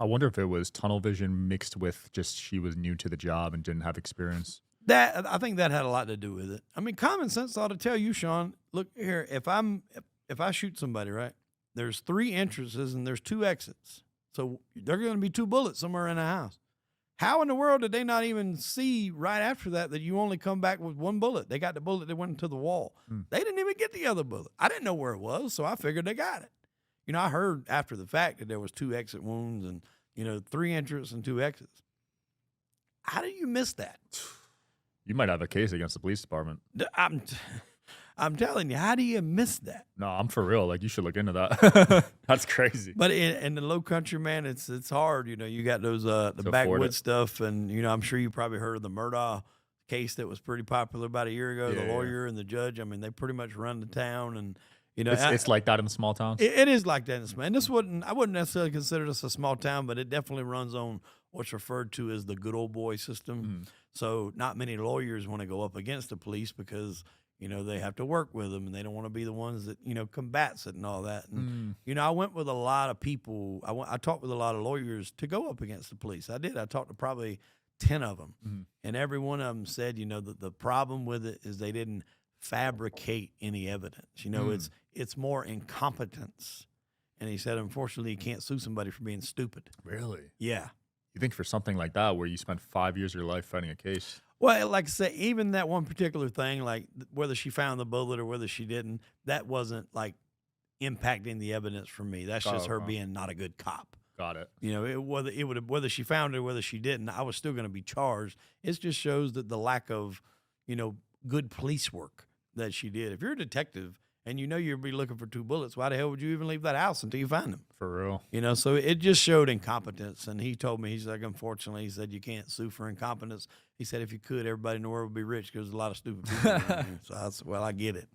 I wonder if it was tunnel vision mixed with just she was new to the job and didn't have experience. That I think that had a lot to do with it. I mean, common sense ought to tell you, Sean. Look here, if I shoot somebody, right? There's 3 entrances and there's 2 exits, so there are going to be 2 bullets somewhere in the house. How in the world did they not even see right after that you only come back with 1 bullet? They got the bullet that went into the wall. Mm. They didn't even get the other bullet. I didn't know where it was, so I figured they got it. You know, I heard after the fact that there was 2 exit wounds and 3 entrances and 2 exits. How do you miss that? You might have a case against the police department. I'm telling you, how do you miss that? No, I'm for real. Like, you should look into that. That's crazy. But in the low country, man, it's hard. You got those the To afford backwoods it. stuff, and I'm sure you probably heard of the Murdaugh case that was pretty popular about a year ago. Yeah, The yeah. lawyer and the judge. I mean, they pretty much run the town, and It's like that in small towns. it is like that in Smith. And I wouldn't necessarily consider this a small town, but it definitely runs on what's referred to as the good old boy system. Mm. So not many lawyers want to go up against the police because they have to work with them and they don't want to be the ones that combats it and all that. And Mm. I went with a lot of people. I talked with a lot of lawyers to go up against the police. I did. I talked to probably 10 of them, Mhm. and every one of them said, that the problem with it is they didn't fabricate any evidence. It's more incompetence. And he said, unfortunately, you can't sue somebody for being stupid. Really? Yeah. You think for something like that, where you spent 5 years of your life fighting a case? Well, like I say, even that one particular thing, like whether she found the bullet or whether she didn't, that wasn't like impacting the evidence for me. That's just her okay. being not a good cop. Got it. Whether she found it or whether she didn't, I was still going to be charged. It just shows that the lack of, good police work that she did. If you're a detective and you'll be looking for 2 bullets, why the hell would you even leave that house until you find them? For real. So it just showed incompetence. And he told me, he's like, unfortunately, he said, you can't sue for incompetence. He said, if you could, everybody in the world would be rich because there's a lot of stupid people around here. So I said, well, I get it.